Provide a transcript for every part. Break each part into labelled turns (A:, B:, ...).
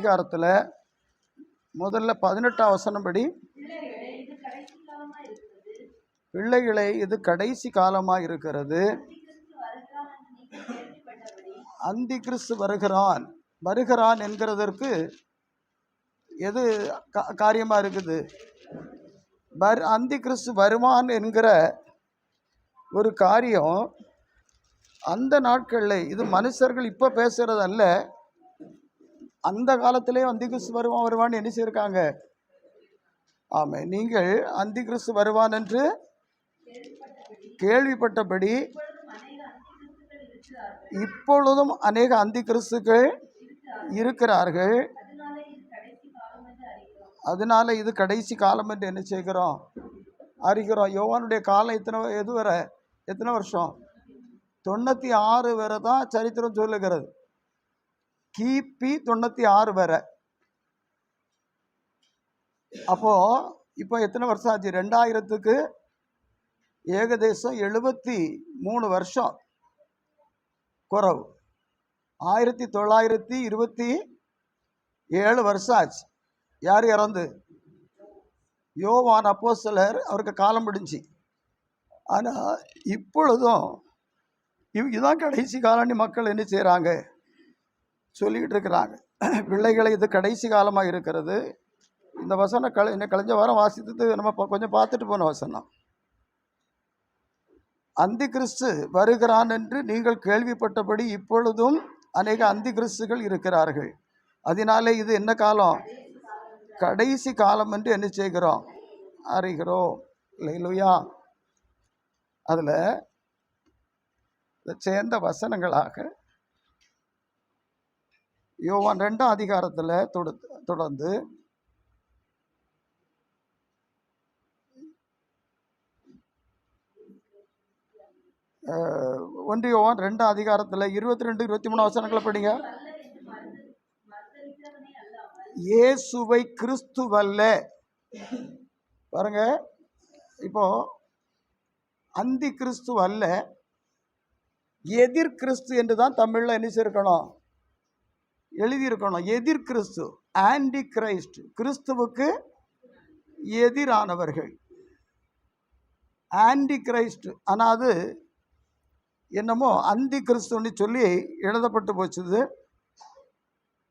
A: அதிகாரத்தில் முதல்ல 18ஆம் வசனம் படி, பிள்ளைகளே இது கடைசி காலமாக இருக்கிறது, அந்தி கிறிஸ்து வருகிறான். வருகிறான் என்கிறதற்கு எது காரியமாக இருக்குது? அந்தி கிறிஸ்து வருவான் என்கிற ஒரு காரியம் அந்த நாட்களில், இது மனுஷர்கள் இப்போ பேசுகிறது அல்ல, அந்த காலத்திலே அந்தி கிறிஸ்து வருவான் என்ன செய்யிருக்காங்க? ஆமாம், நீங்கள் அந்தி கிறிஸ்து வருவான் என்று கேள்விப்பட்டபடி இப்பொழுதும் அநேக அந்தி கிறிஸ்துக்கள் இருக்கிறார்கள். அதனால இது கடைசி காலம் என்று என்ன செய்கிறோம்? அறிகிறோம். யோவானுடைய காலம் எத்தனை வருஷம்? 96 வரை தான் சரித்திரம் சொல்லுகிறது. கிபி 96 வரை. அப்போ இப்போ எத்தனை வருஷம் ஆச்சு? 2000க்கு ஏகதேசம் 73 வருஷம் குறவு. 1927 வருஷம் ஆச்சு. யார் இறந்து? யோவான் அப்போஸ்தலர், அவருக்கு காலம் முடிஞ்சு. ஆனால் இப்பொழுதும் இதுதான் கடைசி காலம்னு மக்கள் என்ன செய்கிறாங்க? சொல்லிக்கிட்டு இருக்கிறாங்க. பிள்ளைகளை இது கடைசி காலமாக இருக்கிறது. இந்த வசனம் கழிஞ்ச வாரம் வாசித்தது நம்ம கொஞ்சம் பார்த்துட்டு போன வசனம். அந்தி கிறிஸ்து வருகிறான் என்று நீங்கள் கேள்விப்பட்டபடி இப்பொழுதும் அநேக அந்தி கிறிஸ்துகள் இருக்கிறார்கள். அதனாலே இது என்ன காலம்? கடைசி காலம் என்று என்ன செய்கிறோம்? அறிகிறோம். இல்லையா? அதில் சேர்ந்த வசனங்களாக யோவான் 2ஆம் அதிகாரத்தில் தொடர்ந்து யோவான் 2ஆம் அதிகாரத்தில் 22, 23 வசனங்களை படிங்க. இயேசுவை கிறிஸ்துவல்ல. பாருங்க, இப்போ அந்தி கிறிஸ்து அல்ல, எதிர் கிறிஸ்து என்று தான் தமிழில் என்ன செய்யணும்? எழுதியிருக்கணும். எதிர் கிறிஸ்து, ஆன்டி கிரைஸ்ட், கிறிஸ்துவுக்கு எதிரானவர்கள், ஆன்டி கிரைஸ்ட். ஆனால் அது என்னமோ அந்தி கிறிஸ்துன்னு சொல்லி எழுதப்பட்டு போச்சுது.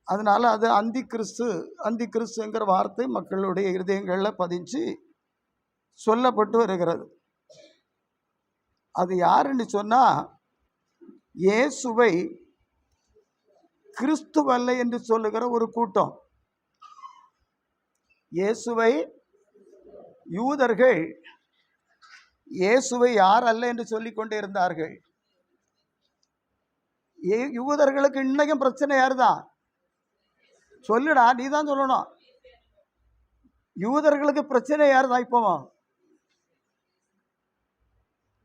A: அதனால அது அந்தி கிறிஸ்துங்கிற வார்த்தை மக்களுடைய இருதயங்களில் பதிஞ்சு சொல்லப்பட்டு வருகிறது. அது யாருன்னு சொன்னால், இயேசுவை கிறிஸ்துவல்ல என்று சொல்லுகிற ஒரு கூட்டம். இயேசுவை யூதர்கள் இயேசுவை யார் அல்ல என்று சொல்லிக் கொண்டே இருந்தார்கள். யூதர்களுக்கு இன்னைக்கும் பிரச்சனை யாருதான்? சொல்லுடா, நீ தான் சொல்லணும். யூதர்களுக்கு பிரச்சனை யாருதான்? இப்போ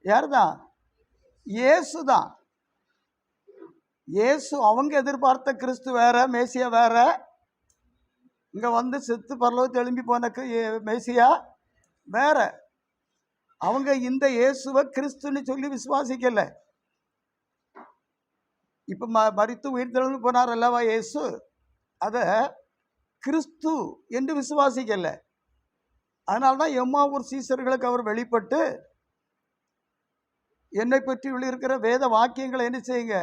A: யாருதான்? இயேசு தான். இயேசு அவங்க எதிர்பார்த்த கிறிஸ்து வேற, மேசியா வேற. இங்க வந்து செத்து பரலோகத்தை எழும்பி போன மேசியா வேற. அவங்க இந்த இயேசுவை கிறிஸ்துன்னு சொல்லி விசுவாசிக்கல. இப்ப மரித்து உயிர் தெழுந்து போனார் அல்லவா இயேசு, அத கிறிஸ்து என்று விசுவாசிக்கல. அதனால்தான் எம்மாவூர் சீசர்களுக்கு அவர் வெளிப்பட்டு, என்னை பற்றி இருக்கிற வேத வாக்கியங்களை என்ன செய்யுங்க?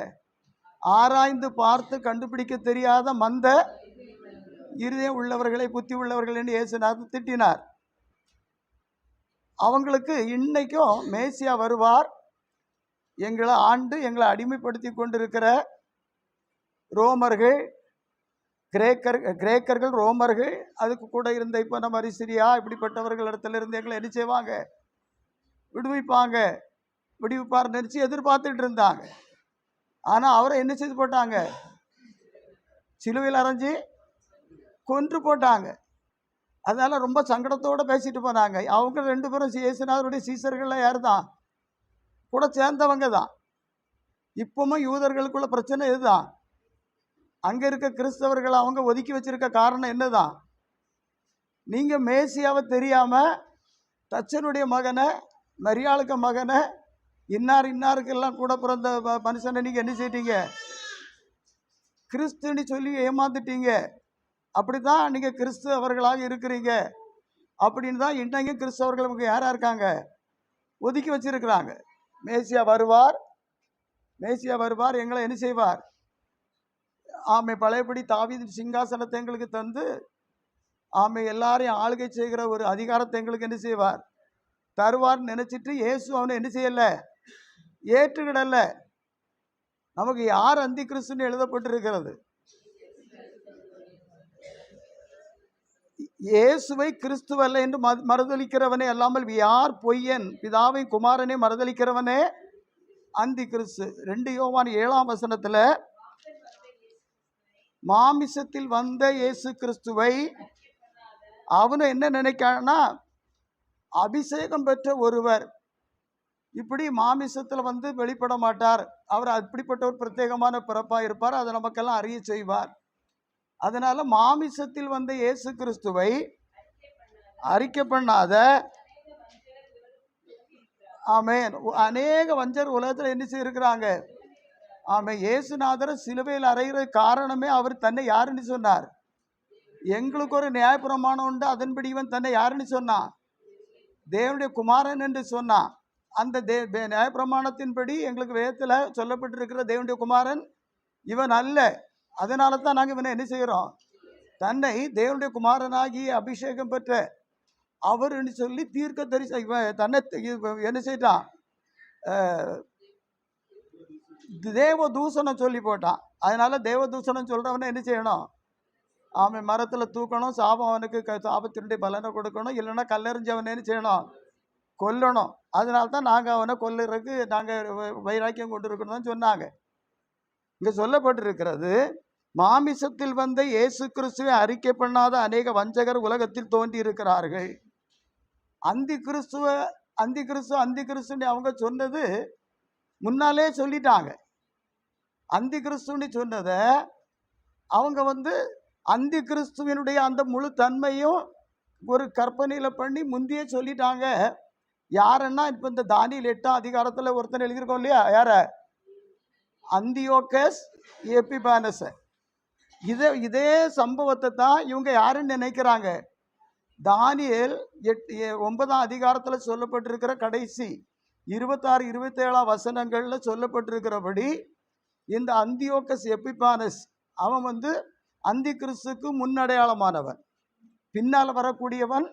A: ஆராய்ந்து பார்த்து கண்டுபிடிக்க தெரியாத மந்த இருதயம் உள்ளவர்களை, புத்தி உள்ளவர்கள் என்று இயேசுநாதர் திட்டினார். அவங்களுக்கு இன்னைக்கும் மேசியா வருவார், எங்களை ஆண்டு எங்களை அடிமைப்படுத்தி கொண்டிருக்கிற ரோமர்கள், கிரேக்கர்கள், ரோமர்கள், அதுக்கு கூட இருந்த இப்போ நம்ம சிரியா இப்படிப்பட்டவர்கள் இடத்துல இருந்து எங்களை என்ன செய்வாங்க? விடுவிப்பார் நினைச்சு எதிர்பார்த்துட்டு இருந்தாங்க. ஆனால் அவரை என்ன செய்து போட்டாங்க? சிலுவையில் அரைஞ்சி கொன்று போட்டாங்க. அதனால ரொம்ப சங்கடத்தோடு பேசிட்டு போனாங்க. அவங்க 2 பேரும் இயேசுநாதருடைய சீசர்கள் யார் தான்? கூட சேர்ந்தவங்க தான். இப்பவும் யூதர்களுக்குள்ள பிரச்சனை இதுதான். அங்கே இருக்க கிறிஸ்தவர்களை அவங்க ஒதுக்கி வச்சிருக்க காரணம் என்னதான்? நீங்கள் மேசியாவை தெரியாமல் தச்சனுடைய மகனை, மரியாளுக்கு மகனை, இன்னாருக்கெல்லாம் கூட பிறந்த மனுஷனை நீங்கள் என்ன செய்ட்டீங்க? கிறிஸ்துன்னு சொல்லி ஏமாந்துட்டீங்க. அப்படித்தான் நீங்க கிறிஸ்தவர்களாக இருக்கிறீங்க அப்படின்னு தான் இன்னைக்கும் கிறிஸ்தவர்கள் நமக்கு யாரா இருக்காங்க, ஒதுக்கி வச்சிருக்கிறாங்க. மேசியா வருவார், மேசியா வருவார், எங்களை என்ன செய்வார், ஆமை பழையபடி தாவீது சிங்காசனத்தை எங்களுக்கு தந்து ஆமை எல்லாரையும் ஆளுகை செய்கிற ஒரு அதிகாரத்தை எங்களுக்கு என்ன செய்வார், தருவார்னு நினைச்சிட்டு இயேசு அவனை என்ன செய்யல, ஏற்றுக்கிடல. நமக்கு யார் அந்தி கிறிஸ்துன்னு எழுதப்பட்டிருக்கிறது? இயேசுவை கிறிஸ்துவல்ல என்று மறுதலிக்கிறவனே அல்லாமல் யார் பொய்யன், பிதாவை குமாரனை மறுதலிக்கிறவனே அந்தி கிறிஸ்து. 2 யோவான் 7ஆம் வசனத்துல மாமிசத்தில் வந்த இயேசு கிறிஸ்துவை அவனு என்ன நினைக்கானா, அபிஷேகம் பெற்ற ஒருவர் இப்படி மாமிசத்தில் வந்து வெளிப்பட மாட்டார், அவர் அப்படிப்பட்ட ஒரு பிரத்யேகமான பிறப்பாக இருப்பார், அதை நமக்கெல்லாம் அறிய செய்வார். அதனால மாமிசத்தில் வந்த இயேசு கிறிஸ்துவை அறிக்கை பண்ணாத ஆமேன் அநேக வஞ்சர் உலகத்தில் என்ன செய்யிருக்கிறாங்க. ஆமாம், இயேசுநாதரை சிலுவையில் அறைகிற காரணமே அவர் தன்னை யாருன்னு சொன்னார், எங்களுக்கு ஒரு நியாயப்பிரமாணம் உண்டு, அதன்படி இவன் தன்னை யாருன்னு சொன்னான், தேவனுடைய குமாரன் என்று சொன்னான். அந்த நியாயப்பிரமாணத்தின்படி எங்களுக்கு வேதத்தில் சொல்லப்பட்டிருக்கிற தேவனுடைய குமாரன் இவன் அல்ல. அதனால தான் நாங்கள் இவனை என்ன செய்கிறோம், தன்னை தேவனுடைய குமாரனாகி அபிஷேகம் பெற்ற அவர்னு சொல்லி தீர்க்க தரிசி இவன் தன்னை என்ன செய்தான், தேவ தூஷணம் சொல்லி போட்டான். அதனால தேவ தூஷணம் சொல்றவனை என்ன செய்யணும், அவன் மரத்தில் தூக்கணும், சாபம் அவனுக்கு சாபத்தினுடைய பலனை கொடுக்கணும், இல்லைன்னா கல்லெறிஞ்சவனை என்ன செய்யணும், கொல்லணும். அதனால தான் நாங்கள் அவனை கொல்லுறதுக்கு நாங்கள் வைராக்கியம் கொண்டு இருக்கணும்னு சொன்னாங்க. இங்கே சொல்லப்பட்டிருக்கிறது, மாமிசத்தில் வந்த இயேசு கிறிஸ்துவை அறிக்கை பண்ணாத அநேக வஞ்சகர் உலகத்தில் தோன்றி இருக்கிறார்கள். அந்தி கிறிஸ்துன்னு அவங்க சொன்னது முன்னாலே சொல்லிட்டாங்க. அந்தி கிறிஸ்துன்னு சொன்னதை அவங்க வந்து அந்தி கிறிஸ்துவனுடைய அந்த முழு தன்மையும் ஒரு கற்பனையில் பண்ணி முந்தையே சொல்லிட்டாங்க. யாருன்னா இப்போ இந்த தானியேல் 8ஆம் அதிகாரத்தில் ஒருத்தன் எழுதியிருக்கோம் இல்லையா, யார, அந்தியோகஸ் எபிபானஸ். இதே சம்பவத்தை தான் இவங்க யாருன்னு நினைக்கிறாங்க. தானியேல் 9ஆம் அதிகாரத்தில் சொல்லப்பட்டிருக்கிற கடைசி 26, 27 வசனங்களில் சொல்லப்பட்டிருக்கிறபடி இந்த அந்தியோகஸ் எபிபானஸ் அவன் வந்து அந்தி கிறிஸ்துக்கு முன்னடையாளமானவன், பின்னால் வரக்கூடியவன்.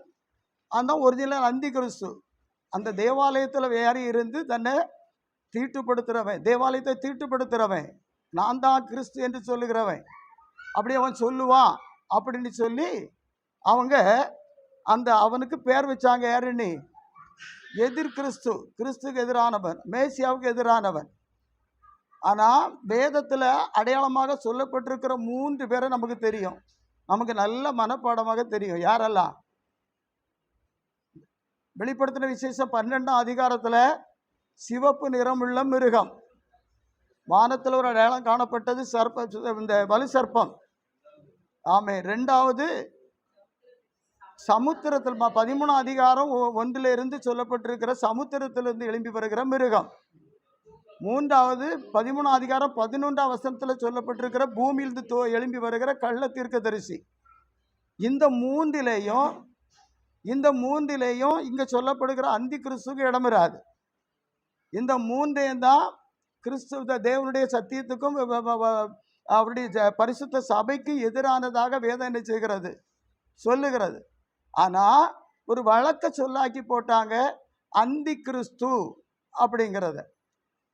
A: அந்த ஒரிஜினல் அந்தி கிறிஸ்து அந்த தேவாலயத்தில் வேறி இருந்து தன்னை தீட்டுப்படுத்துகிறவன், தேவாலயத்தை தீட்டுப்படுத்துகிறவன், நான் தான் கிறிஸ்து என்று சொல்லுகிறவன், அப்படி அவன் சொல்லுவான் அப்படின்னு சொல்லி அவங்க அந்த அவனுக்கு பேர் வச்சாங்க. யாருன்னு, எதிர் கிறிஸ்து, கிறிஸ்துக்கு எதிரானவன், மேசியாவுக்கு எதிரானவன். ஆனால் வேதத்தில் அடையாளமாக சொல்லப்பட்டிருக்கிற 3 பேரை நமக்கு தெரியும், நமக்கு நல்ல மனப்பாடமாக தெரியும். யாரெல்லாம்? வெளிப்படுத்தின விசேஷம் 12ஆம் அதிகாரத்தில் சிவப்பு நிறமுள்ள மிருகம், வானத்தில் ஒரு அடையாளம் காணப்பட்டது, இந்த வலு சர்ப்பம். ஆமே. 2வது சமுத்திரத்தில் 13ஆம் அதிகாரம் 1 சொல்லப்பட்டிருக்கிற சமுத்திரத்திலிருந்து எழும்பி வருகிற மிருகம். 3வது 13ஆம் அதிகாரம் 11ஆம் வசனத்தில் சொல்லப்பட்டிருக்கிற பூமியிலிருந்து எழும்பி வருகிற கள்ள தீர்க்கதரிசி. இந்த மூன்றிலேயும் இங்க சொல்லப்படுகிற அந்தி கிறிஸ்துக்கு இடமிராது. இந்த 3 தான் கிறிஸ்துவ தேவனுடைய சத்தியத்துக்கும் அவருடைய பரிசுத்த சபைக்கு எதிரானதாக வேதம் என்ன செய்கிறது, சொல்லுகிறது. ஆனால் ஒரு வழக்க சொல்லாக்கி போட்டாங்க அந்தி கிறிஸ்து அப்படிங்கிறத.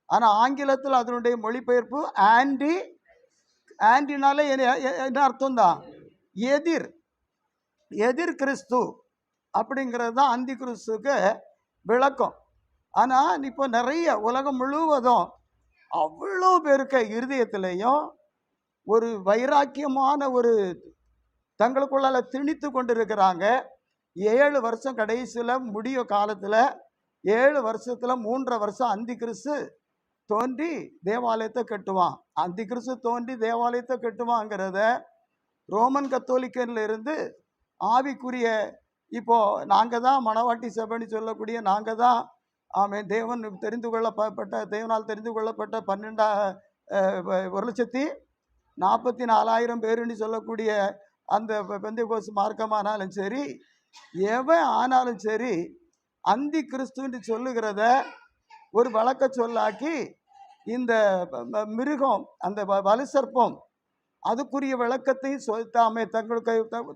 A: ஆனால் ஆங்கிலத்தில் அதனுடைய மொழிபெயர்ப்பு ஆண்டினால என்ன அர்த்தம் தான், எதிர் கிறிஸ்து அப்படிங்கிறது தான் அந்தி கிறிஸ்துக்கு விளக்கம். ஆனால் இப்போ நிறைய உலகம் முழுவதும் அவ்வளோ பேருக்கு இருதயத்திலையும் ஒரு வைராக்கியமான ஒரு தங்களுக்குள்ளால திணித்து கொண்டிருக்கிறாங்க. 7 வருஷம் கடைசியில் முடிய காலத்தில் 7 வருஷத்தில் 3.5 வருஷம் அந்தி கிறிஸ்து தோன்றி தேவாலயத்தை கட்டுவான். அந்தி கிறிஸ்து தோன்றி தேவாலயத்தை கட்டுவாங்கிறத ரோமன் கத்தோலிக்கன்ல இருந்து ஆவிக்குரிய இப்போ நாங்கள் தான் மணவாட்டி சபைன்னு சொல்லக்கூடிய நாங்கள் தான் தேவனால் தெரிந்து கொள்ளப்பட்ட 1,44,000 பேருன்னு சொல்லக்கூடிய அந்த பெந்தேகோஸ்து மார்க்கமானாலும் சரி, எவன் ஆனாலும் சரி, அந்தி கிறிஸ்துன்னு சொல்லுகிறத ஒரு வழக்க சொல்லாக்கி இந்த மிருகம், அந்த வலுசற்பம், அதுக்குரிய விளக்கத்தையும் சொல்லாம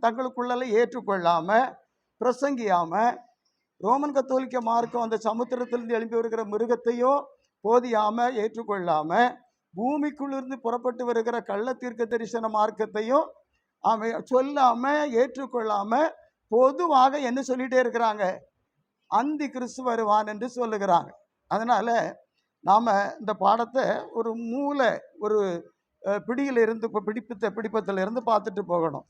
A: தங்களுக்குள்ள ஏற்றுக்கொள்ளாம பிரசங்கியாம, ரோமன் கத்தோலிக்க மார்க்கம் அந்த சமுத்திரத்திலிருந்து எழுப்பி வருகிற மிருகத்தையோ போதியாம ஏற்றுக்கொள்ளாம, பூமிக்குள்ளிருந்து புறப்பட்டு வருகிற கள்ள தீர்க்க தரிசன மார்க்கத்தையும் சொல்லாம ஏற்றுக்கொள்ளாம பொதுவாக என்ன சொல்லிட்டே இருக்கிறாங்க, அந்தி கிறிஸ்து வருவான் என்று சொல்லுகிறாங்க. அதனால நாம இந்த பாடத்தை ஒரு ஒரு பிடியிலிருந்து பிடிப்பத்திலிருந்து பார்த்துட்டு போகணும்.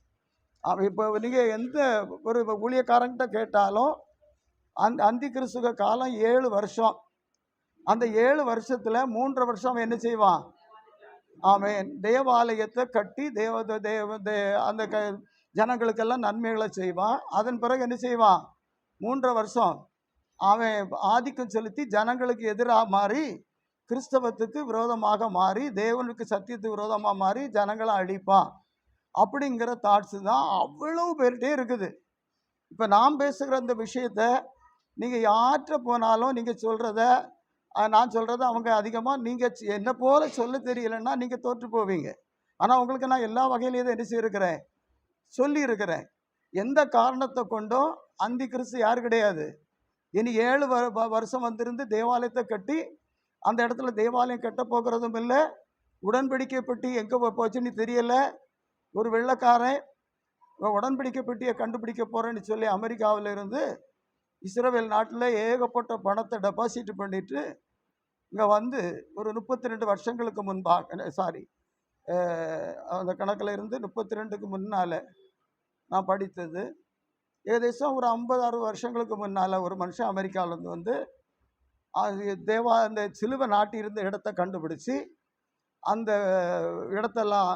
A: இப்போ நீங்கள் எந்த ஒரு ஊழியக்காரங்கிட்ட கேட்டாலும் அந்தி கிறிஸ்துவ காலம் 7 வருஷம். அந்த 7 வருஷத்துல 3 வருஷம் என்ன செய்வான்? ஆமென். தேவாலயத்தை கட்டி அந்த ஜனங்களுக்கெல்லாம் நன்மைகளை செய்வான். அதன் பிறகு என்ன செய்வான்? 3 வருஷம் அவன் ஆதிக்கம் செலுத்தி ஜனங்களுக்கு எதிராக மாறி, கிறிஸ்தவத்துக்கு விரோதமாக மாறி, தேவனுக்கு சத்தியத்துக்கு விரோதமாக மாறி ஜனங்களை அழிப்பான். அப்படிங்கிற தாட்ஸு தான் அவ்வளவு பேர்கிட்டே இருக்குது. இப்போ நாம் பேசுகிற இந்த விஷயத்த நீங்கள் யார்கிட்ட போனாலும் நீங்கள் சொல்கிறத, நான் சொல்கிறத அவங்க அதிகமாக நீங்கள் என்ன போல சொல்ல தெரியலைன்னா நீங்கள் தோற்று போவீங்க. ஆனால் உங்களுக்கு நான் எல்லா வகையிலையும் என்ன செய்யிருக்கிறேன், சொல்லியிருக்கிறேன். எந்த காரணத்தை கொண்டும் அந்தி கிறிஸ்து யார் கிடையாது. இனி 7 வருஷம் வந்திருந்து தேவாலயத்தை கட்டி அந்த இடத்துல தேவாலயம் கட்ட போகிறதும் இல்லை. உடன்படிக்கை பெட்டி எங்கே போச்சுன்னு தெரியல. ஒரு வெள்ளைக்காரன் உடன்படிக்கை பெட்டியை கண்டுபிடிக்க போகிறேன்னு சொல்லி அமெரிக்காவில் இருந்து இஸ்ரேல் நாட்டில் ஏகப்பட்ட பணத்தை டெபாசிட் பண்ணிட்டு இங்கே வந்து ஒரு 32 வருஷங்களுக்கு முன்பாக, அந்த கணக்கில் இருந்து 32க்கு முன்னால் நான் படித்தது, ஏகദേശம் ஒரு 50-60 வருஷங்களுக்கு முன்னால் ஒரு மனுஷன் அமெரிக்காவிலேருந்து வந்து அந்த சிலுவை நாட்டியிருந்த இடத்த கண்டுபிடிச்சி அந்த இடத்தெல்லாம்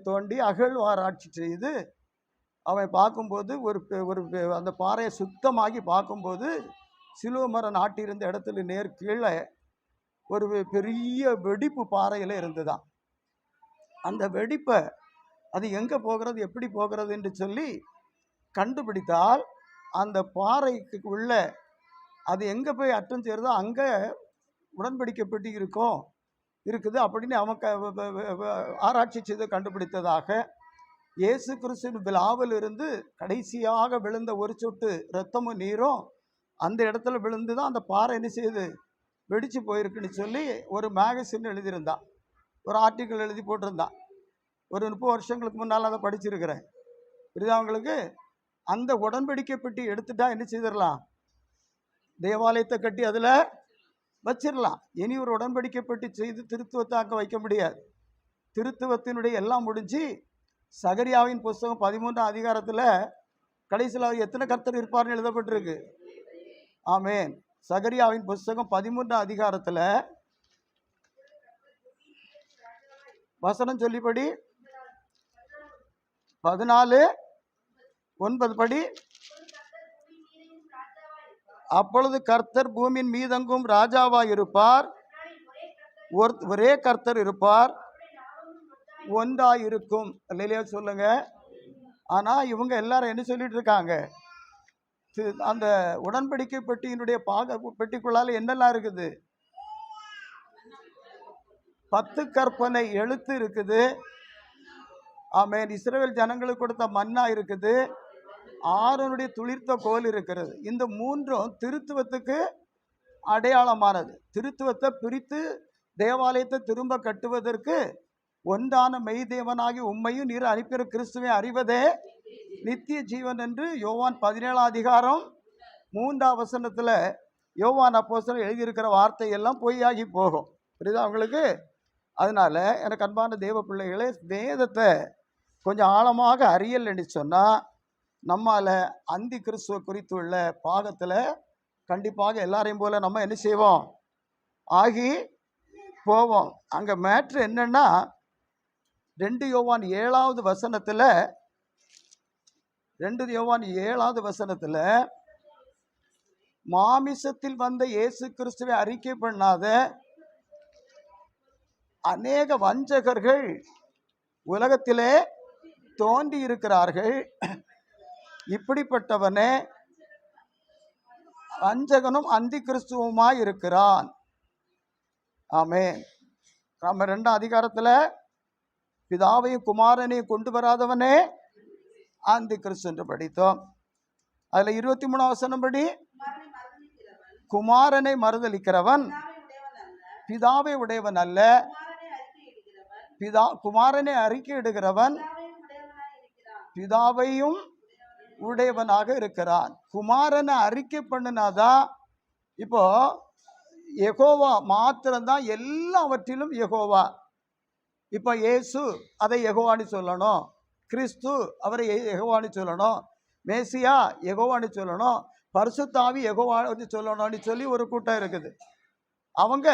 A: தோண்டி அகழ்வாராய்ச்சி செய்து அவன் பார்க்கும்போது ஒரு அந்த பாறையை சுத்தமாகி பார்க்கும்போது சிலுவை மரம் நாட்டியிருந்த இடத்துல நேர் கீழே ஒரு பெரிய வெடிப்பு பாறையில் இருந்துதான். அந்த வெடிப்பை அது எங்கே போகிறது, எப்படி போகிறது என்று சொல்லி கண்டுபிடித்தால் அந்த பாறைக்கு உள்ள அது எங்கே போய் அட்டம் சேருதோ அங்கே உடன்படிக்கை பெட்டி இருக்குது அப்படின்னு அவன் ஆராய்ச்சி செய்து கண்டுபிடித்ததாக. இயேசு கிறிஸ்துவின் விழாவில் இருந்து கடைசியாக விழுந்த ஒரு சொட்டு இரத்தமும் நீரும் அந்த இடத்துல விழுந்து தான் அந்த பாறை என்ன செய்யுது, வெடிச்சு போயிருக்குன்னு சொல்லி ஒரு மேகசின் எழுதியிருந்தான், ஒரு ஆர்டிக்கிள் எழுதி போட்டிருந்தான். ஒரு 30 வருஷங்களுக்கு முன்னால் அதை படிச்சிருக்கிறேன். புரியுதா அவங்களுக்கு? அந்த உடன்படிக்கை பெட்டி எடுத்துட்டா என்ன செய்திடலாம், தேவாலயத்தை கட்டி அதில் வச்சிடலாம். இனி ஒரு உடன்படிக்கை பெட்டி செய்து திருத்துவத்தை அங்கே வைக்க முடியாது. திருத்துவத்தினுடைய எல்லாம் முடிஞ்சு சகரியாவின் புஸ்தகம் 13ஆம் அதிகாரத்தில் கடைசியில் அவர் எத்தனை கர்த்தர் இருப்பார்னு எழுதப்பட்டிருக்கு. ஆமேன். சகரியாவின் புஸ்தகம் 13ஆம் அதிகாரத்தில் வசனம் சொல்லிப்படி 14:9 படி, அப்பொழுது கர்த்தர் பூமியின் மீதெங்கும் ராஜாவாய் இருப்பார், ஒரே கர்த்தர் இருப்பார், ஒன்றாயிருக்கும். இல்லையா சொல்லுங்க. ஆனால் இவங்க எல்லாரும் என்ன சொல்லிட்டு இருக்காங்க, அந்த உடன்படிக்கை பெட்டியினுடைய பெட்டிக்குள்ளால என்னெல்லாம் இருக்குது, 10 கற்பனை எழுத்து இருக்குது. ஆமென். இஸ்ரவேல் ஜனங்களுக்கு கொடுத்த மன்னா இருக்குது, ஆரோனுடைய துளிர்த்த கோல் இருக்கிறது. இந்த 3ம் திருத்துவத்துக்கு அடையாளமானது. திருத்துவத்தை பிரித்து தேவாலயத்தை திரும்ப கட்டுவதற்கு ஒன்றான மெய் தேவனாகி உம்மையும் நீர் அனுப்பிற கிறிஸ்துவை அறிவதே நித்திய ஜீவன் என்று யோவான் 17ஆம் அதிகாரம் 3ஆம் வசனத்தில் யோவான் அப்போஸ்தலன் எழுதியிருக்கிற வார்த்தையெல்லாம் பொய்யாகி போகும். புரியுதா அவங்களுக்கு? அதனால எனக்கு அன்பான தேவ பிள்ளைகளே, வேதத்தை கொஞ்சம் ஆழமாக அறியல் என்று சொன்னால் நம்மால் அந்தி கிறிஸ்துவ குறித்துள்ள பாகத்தில் கண்டிப்பாக எல்லாரையும் போல நம்ம என்ன செய்வோம், ஆகி போவோம். அங்கே மேட்ரு என்னன்னா 2 யோவான் 7ஆவது வசனத்தில் மாமிசத்தில் வந்த இயேசு கிறிஸ்துவை அறிக்கை பண்ணாத அநேக வஞ்சகர்கள் உலகத்திலே தோன்றி இருக்கிறார்கள். இப்படிப்பட்டவனே வஞ்சகனும் அந்தி கிறிஸ்துவுமாய் இருக்கிறான். ஆமென். நம்ம 2ஆம் அதிகாரத்தில் பிதாவையும் குமாரனையும் கொண்டு வராதவனே அந்தி கிறிஸ்து என்று படித்தோம். அதில் 23ஆம் வசனம் படி, குமாரனை மறுதலிக்கிறவன் பிதாவை உடையவன் அல்ல, குமாரனை அறிக்கையிடுகிறவன் பிதாவையும் உடையவனாக இருக்கிறான். குமாரனை அறிக்கை பண்ணினாதான், இப்போ யெகோவா மாத்திரம்தான் எல்லாவற்றிலும் யெகோவா. இப்போ இயேசு அதை யெகோவான்னு சொல்லணும், கிறிஸ்து அவரை யெகோவான்னு சொல்லணும், மேசியா யெகோவான்னு சொல்லணும், பரிசுத்தாவி யெகோவான்னு சொல்லணும்னு சொல்லி ஒரு கூட்டம் இருக்குது. அவங்க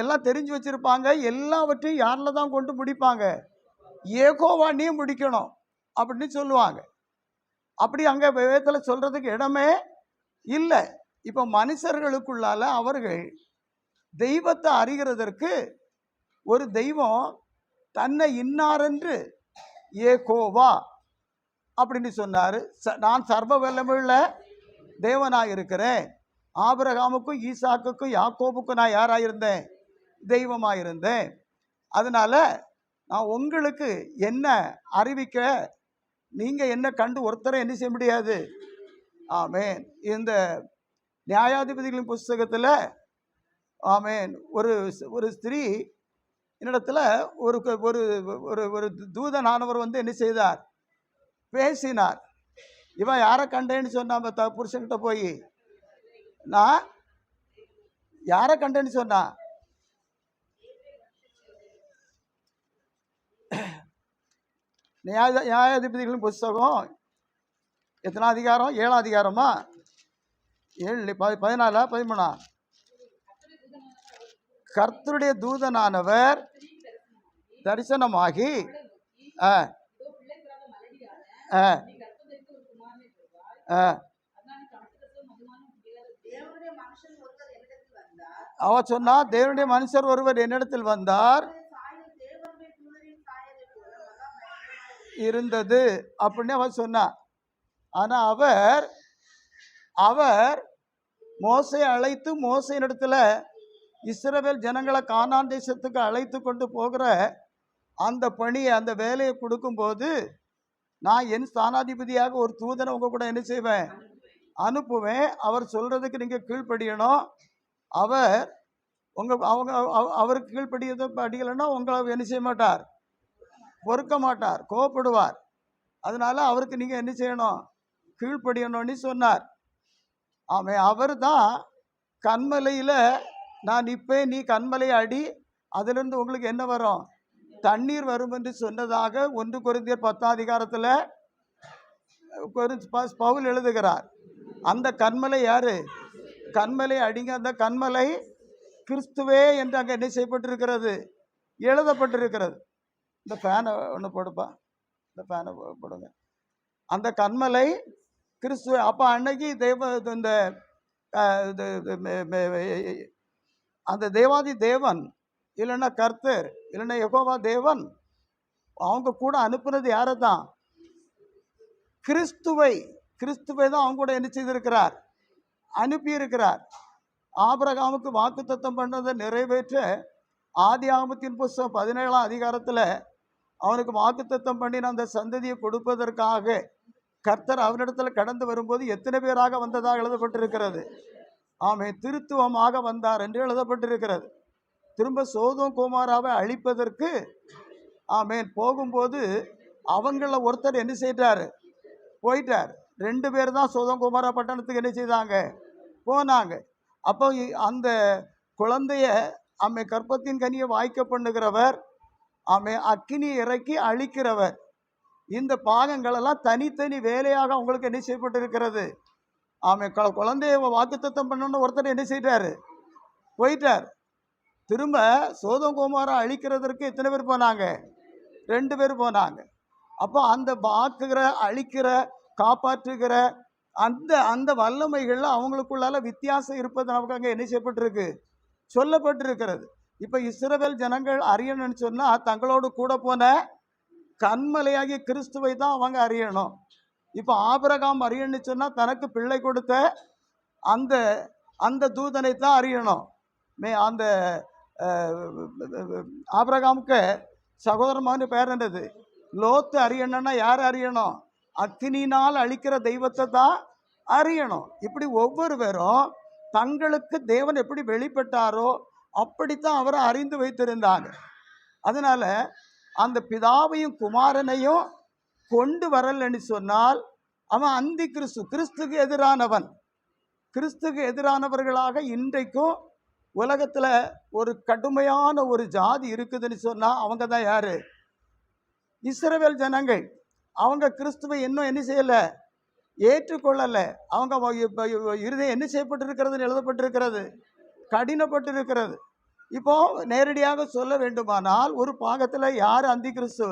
A: எல்லாம் தெரிஞ்சு வச்சிருப்பாங்க. எல்லாவற்றையும் யாரில் தான் கொண்டு முடிப்பாங்க? யெகோவானே முடிக்கணும் அப்படின்னு சொல்லுவாங்க. அப்படி அங்கே வேதத்தில் சொல்றதுக்கு இடமே இல்லை. இப்போ மனுஷர்களுக்குள்ளால அவர்கள் தெய்வத்தை அறிகிறதற்கு ஒரு தெய்வம் தன்னை இன்னாரென்று யெகோவா அப்படின்னு சொன்னார். நான் சர்வ வல்லமையுள்ள தேவனாக இருக்கிறேன், ஆபிரகாமுக்கும் ஈசாக்குக்கும் யாக்கோபுக்கும் நான் யாராக இருந்தேன்? தெய்வமாக இருந்தேன். அதனால நான் உங்களுக்கு என்ன அறிவிக்க, நீங்கள் என்ன கண்டு ஒருத்தரை என்ன செய்ய முடியாது. ஆமேன். இந்த நியாயாதிபதிகளின் புஸ்தகத்தில் ஆமேன் ஒரு ஸ்திரீ என்னிடத்துல ஒரு ஒரு தூதனானவர் என்ன செய்தார்? பேசினார். இவன் யாரை கண்டேன்னு சொன்னா புருஷன்கிட்ட போய், நான் யாரை கண்டேன்னு சொன்னா? நியாயாதிபதிகளின் புஸ்தகம் எத்தனாம் அதிகாரம்? 7ஆம் அதிகாரமா? 7 14 13. கர்த்தருடைய தூதனானவர் தரிசனமாகி அவ சொன்னா, தேவனுடைய மனுஷர் ஒருவர் என்னிடத்தில் வந்தார் இருந்தது அப்படின்னு அவ சொன்னா. ஆனா அவர் மோசையை அழைத்து மோசையினிடத்துல இஸ்ரவேல் ஜனங்களை கானான் தேசத்துக்கு அழைத்து கொண்டு போகிற அந்த பணியை, அந்த வேலையை கொடுக்கும்போது, நான் என் ஸ்தானாதிபதியாக ஒரு தூதனை உங்க கூட என்ன செய்வேன்? அனுப்புவேன். அவர் சொல்றதுக்கு நீங்க கீழ்ப்படியணும். அவர் அவருக்கு கீழ்ப்படியலைன்னா உங்களை என்ன செய்ய மாட்டார்? பொறுக்க மாட்டார், கோபப்படுவார். அதனால அவருக்கு நீங்க என்ன செய்யணும்? கீழ்ப்படியணும்னு சொன்னார். அவர் தான் கண்மலையில நான் நிற்பேன், நீ கண்மலையை அடி, அதிலிருந்து உங்களுக்கு என்ன வரும்? தண்ணீர் வரும் என்று சொன்னதாக 1 கொரிந்தியர் 10ஆம் அதிகாரத்தில் பவுல் எழுதுகிறார். அந்த கண்மலை யாரு? கண்மலை அடிங்க. அந்த கண்மலை கிறிஸ்துவே என்று அங்கே என்ன செய்யப்பட்டிருக்கிறது? எழுதப்பட்டிருக்கிறது. இந்த ஃபேனை ஒன்று போடுப்பா, இந்த ஃபேனை போடுங்க. அந்த கண்மலை கிறிஸ்துவ. அப்போ அன்னைக்கு இந்த அந்த தேவாதி தேவன் இல்லைன்னா கர்த்தர் இல்லைன்னா யெகோவா தேவன் அவங்க கூட அனுப்புனது யாரை தான்? கிறிஸ்துவை தான் அவங்க கூட என்ன செய்திருக்கிறார்? அனுப்பியிருக்கிறார். ஆபிரகாமுக்கு வாக்குத்தத்தம் பண்ணதை நிறைவேற்ற ஆதியாகமத்தின் புஸ்தகம் 17ஆம் அதிகாரத்தில் அவனுக்கு வாக்குத்தத்தம் பண்ணின அந்த சந்ததியை கொடுப்பதற்காக கர்த்தர் அவனிடத்தில் கடந்து வரும்போது எத்தனை பேராக வந்ததாக எழுதப்பட்டிருக்கிறது? திருத்துவமாக வந்தார் என்று எழுதப்பட்டிருக்கிறது. திரும்ப சோதோம் கோமாராவை அழிப்பதற்கு போகும்போது அவங்கள ஒருத்தர் என்ன செய்தார்? போயிட்டார். 2 பேர் தான் சோதோம் கோமாரா பட்டணத்துக்கு என்ன செய்தாங்க? போனாங்க. அப்போ அந்த குழந்தைய கற்பத்தின் கனியை வாய்க்க பண்ணுகிறவர், அக்கினியை இறக்கி அழிக்கிறவர். இந்த பாகங்களெல்லாம் தனித்தனி வேலையாக அவங்களுக்கு என்ன செய்யப்பட்டிருக்கிறது? குழந்தைய வாக்குத்தத்தம் பண்ணணும்னு ஒருத்தர் என்ன செய்தார்? போயிட்டார். திரும்ப சோதோம் கோமாரா அழிக்கிறதற்கு எத்தனை பேர் போனாங்க? 2 பேர் போனாங்க. அப்போ அந்த வாக்குகிற, அழிக்கிற, காப்பாற்றுகிற அந்த வல்லமைகள்ல அவங்களுக்குள்ளால வித்தியாசம் இருப்பது நமக்கு அங்கே என்ன செய்யப்பட்டிருக்கு? சொல்லப்பட்டிருக்கிறது. இப்போ இஸ்ரவேல் ஜனங்கள் அறியணும்னு சொன்னால் தங்களோடு கூட போன கண்மலையாகிய கிறிஸ்துவை தான் அவங்க அறியணும். இப்போ ஆபிரகாம் அறியணும்னு சொன்னால் தனக்கு பிள்ளை கொடுத்த அந்த அந்த தூதனை தான் அறியணும். அந்த ஆபிரகாமுக்கு சகோதரமான பேர் என்னது? லோத்து அறியணும்னா யார் அறியணும்? அக்கினினால் அழிக்கிற தெய்வத்தை தான் அறியணும். இப்படி ஒவ்வொருவரும் தங்களுக்கு தேவன் எப்படி வெளிப்பட்டாரோ அப்படித்தான் அவரை அறிந்து வைத்திருந்தாங்க. அதனால அந்த பிதாவையும் குமாரனையும் கொண்டு வரலன்னு சொன்னால் அவன் அந்தி கிறிஸ்து, கிறிஸ்துக்கு எதிரானவன். கிறிஸ்துக்கு எதிரானவர்களாக இன்றைக்கும் உலகத்தில் ஒரு கடுமையான ஒரு ஜாதி இருக்குதுன்னு சொன்னால் அவங்க தான் யாரு? இஸ்ரவேல் ஜனங்கள். அவங்க கிறிஸ்துவை இன்னும் என்ன செய்யலை? ஏற்றுக்கொள்ளலை. அவங்க இருதயம் என்ன செய்யப்பட்டிருக்கிறதுன்னு எழுதப்பட்டிருக்கிறது? கடினப்பட்டிருக்கிறது. இப்போ நேரடியாக சொல்ல வேண்டுமானால் ஒரு பாகத்தில் யார் அந்தி கிறிஸ்து?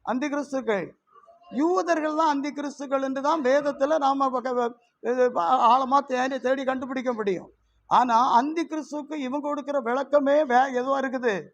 A: அந்தி கிறிஸ்துக்கள் யூதர்கள் தான் அந்தி கிறிஸ்துக்கள் என்று தான் வேதத்தில் நாம் ஆழமாக தேடி கண்டுபிடிக்க முடியும். ஆனால் அந்தி கிறிஸ்துக்கு இவங்க கொடுக்குற விளக்கமே எதுவாக இருக்குது?